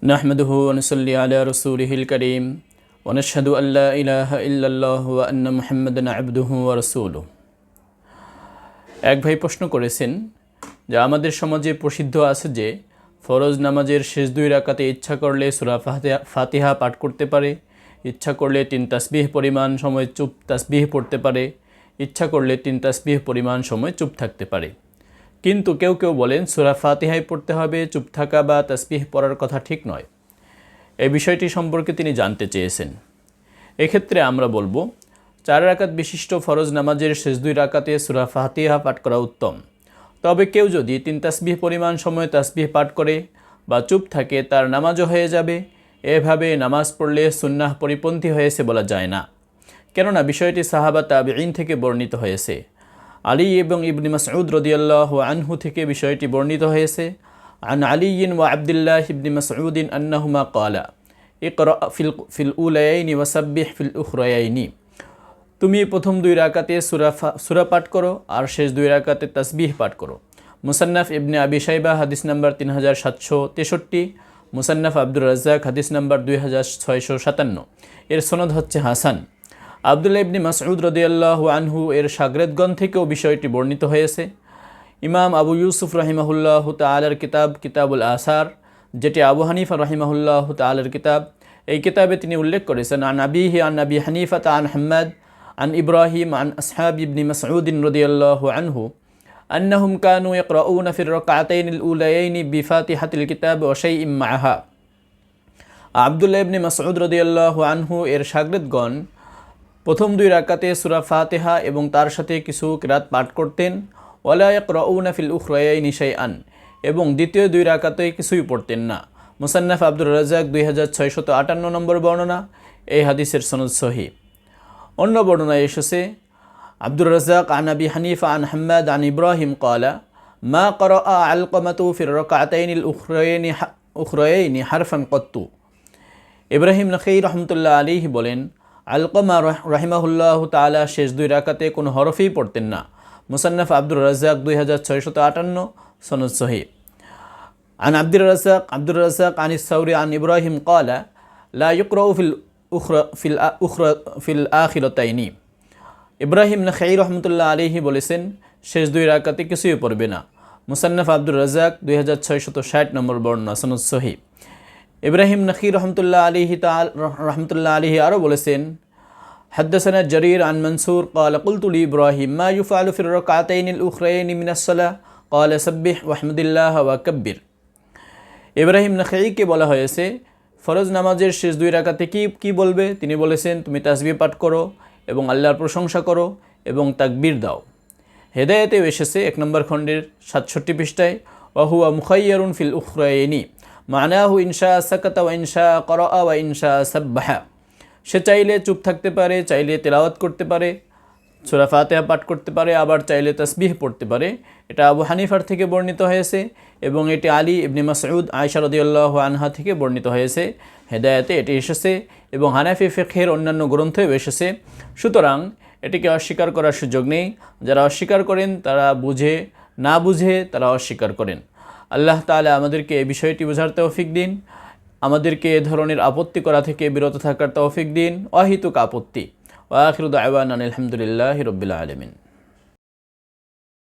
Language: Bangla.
নাহমাদুহু ওয়া নুসাল্লি আলা রাসূলিহিল কারীম ওয়া নাশহাদু আল্লা ইলাহা ইল্লাল্লাহু ওয়া আন্না মুহাম্মাদান আবদুহু ওয়া রাসূলুহু। এক ভাই প্রশ্ন করেছেন যে আমাদের সমাজে প্রসিদ্ধ আছে যে ফরজ নামাজের শেষ দুই রাকাতে ইচ্ছা করলে সূরা ফাতিহা পাঠ করতে পারে, ইচ্ছা করলে 3 তাসবিহ পরিমাণ সময় চুপ তাসবিহ পড়তে পারে, ইচ্ছা করলে 3 তাসবিহ পরিমাণ সময় চুপ থাকতে পারে। কিন্তু কেউ কেউ বলেন সূরা ফাতিহাই পড়তে হবে, চুপ থাকা বা তাসবিহ পড়ার কথা ঠিক নয়। এই বিষয়টি সম্পর্কে তিনি জানতে চেয়েছেন। এক্ষেত্রে আমরা বলবো 4 রাকাত বিশিষ্ট ফরজ নামাজের শেষ দুই রাকাতে সূরা ফাতিহা পাঠ করা উত্তম। তবে কেউ যদি 3 তাসবিহ পরিমাণ সময় তাসবিহ পাঠ করে বা চুপ থাকে তার নামাজও হয়ে যাবে। এভাবে নামাজ পড়লে সুন্নাহ পরিপন্থী হয়েছে বলা যায় না, কেননা বিষয়টি সাহাবা তাবিঈন থেকে বর্ণিত হয়েছে। আলী এবং ইবনে মাসউদ রাদিয়াল্লাহু আনহু থেকে বিষয়টি বর্ণিত হয়েছে। আন আলিয়্যিন ওয়া আব্দুল্লাহ ইবনে মাসউদ আন্নাহুমা ক্বালা ইকরা ফিল উলায়াইনি ওয়া সাব্বিহ ফিল উখরায়াইনি। তুমি প্রথম দুই রাকাতে সূরা পাঠ করো আর শেষ দুই রাকাতে তাসবিহ পাঠ করো। মুসান্নাফ ইবনে আবি শাইবা হাদিস নাম্বার 3763, মুসান্নাফ আব্দুর রাজ্জাক হাদিস নাম্বার 2657। এর সনদ হচ্ছে হাসান। আব্দুল্লাহ ইবনে মাসউদ রাদিয়াল্লাহু আনহু এর শাগরেদগণ থেকেও বিষয়টি বর্ণিত হয়েছে। ইমাম আবু ইউসুফ রাহিমাহুল্লাহু তাআলার কিতাব কিতাবুল আসার, যেটি আবু হানিফা রাহিমাহুল্লাহু তাআলার কিতাব, এই কিতাবে তিনি উল্লেখ করেছেন আন আবিহি আন আবি হানিফা আন হাম্মাদ আন ইব্রাহিম আন আসহাব ইবনে মাসউদ রাদিয়াল্লাহু আনহু আন্নাহুম কানু ইয়াকরাউনা ফির রাকাতাইনিল উলায়াইনি বিফাতিহাতিল কিতাব ওয়া শাইইম মাআহা। আব্দুল্লাহ ইবনে মাসউদ রাদিয়াল্লাহু আনহু এর শাগরেদগণ প্রথম দুই রাকাতে সূরা ফাতিহা এবং তার সাথে কিছু কিরাত পাঠ করতেন। ওয়ালা ইয়াকরাউনা ফিল উখরায়াইনি শাইআন, এবং দ্বিতীয় দুই রাকাতে কিছুই পড়তেন না। মুসান্নাফ আব্দুর রাজ্জাক 2658 নম্বর বর্ণনা। এই হাদিসের সনদ সহিহ। অন্য বর্ণনায় এসেছে আব্দুর রাজ্জাক আন আবি হানিফা আন হাম্মাদ আন ইব্রাহিম ক্বালা মা ক্বারাআ আলকামাতু ফির রাকাতাইনিল উখরায়াইনি হারফান কত্তু। ইব্রাহিম নখঈ রাহমাতুল্লাহ আলাইহি বলেন, আলকামা রাহিমাহুল্লাহু তাআলা শেষ দুই রাকাতে কোনো হরফই পড়তেন না। মুসান্নাফ আব্দুর রাজ্জাক 2658, সনদ সহিহ। আন আব্দুর রাজ্জাক আনিস সাউরি আন ইব্রাহিম ক্বালা লা ইকরাউ ফিল আখিরাতাইনি। ইব্রাহিম নখঈ রাহমাতুল্লাহ আলাইহি বলেছেন শেষ দুই রাকাতে কিছুই পড়বে না। মুসান্নাফ আব্দুর রাজ্জাক 2660 নম্বর বর্ণনা, সনদ সহিহ। ইব্রাহিম নখঈ রাহমাতুল্লাহ আলাইহি আরও বলেছেন হাদ্দাসানা জারির আন মনসুর ক্বালা কুলতু লি ইব্রাহিম মা ইউফআলু ফির রাকাতাইনিল উখরায়াইনি মিনাস সালাহ ক্বালা সাব্বিহ ওয়াহমাদিল্লাহ ওয়া কাব্বির। ইব্রাহিম নখঈকে বলা হয়েছে ফরজ নামাজের শেষ দুই রাকাতে কি বলবে। তিনি বলেছেন তুমি তাসবিহ পাঠ করো এবং আল্লাহর প্রশংসা করো এবং তাকবীর দাও। হেদায়েতেও এসেছে 1 নম্বর খণ্ডের 67 পৃষ্ঠায় ওয়া হুয়া মুখায়্যারুন ফিল উখরায়াইনি মানাহু ইনশা সাকাতা ওয়া ইনশা ক্বারাআ ওয়া ইনশা সাব্বাহা। সে চাইলে চুপ থাকতে পারে, চাইলে তেলাওয়াত করতে পারে, সূরা ফাতিহা পাঠ করতে পারে, আবার চাইলে তাসবিহ পড়তে পারে। এটা আবু হানিফার থেকে বর্ণিত হয়েছে এবং এটি আলী ইবনে মাসউদ আয়েশা রাদিয়াল্লাহু আনহা থেকে বর্ণিত হয়েছে। হেদায়েতে এটি এসেছে এবং হানাফি ফিকহের অন্যান্য গ্রন্থেও এসেছে। সুতরাং এটিকে অস্বীকার করার সুযোগ নেই। যারা অস্বীকার করেন তারা না বুঝে তারা অস্বীকার করেন। আল্লাহ তাআলা আমাদেরকে এই বিষয়টি বোঝার তৌফিক দিন, আমাদেরকে এ ধরনের আপত্তি করা থেকে বিরত থাকার তৌফিক দিন, অহেতুক আপত্তি। ওয়া আখিরু দাওয়ানা আলহামদুলিল্লাহি রাব্বিল আলামিন।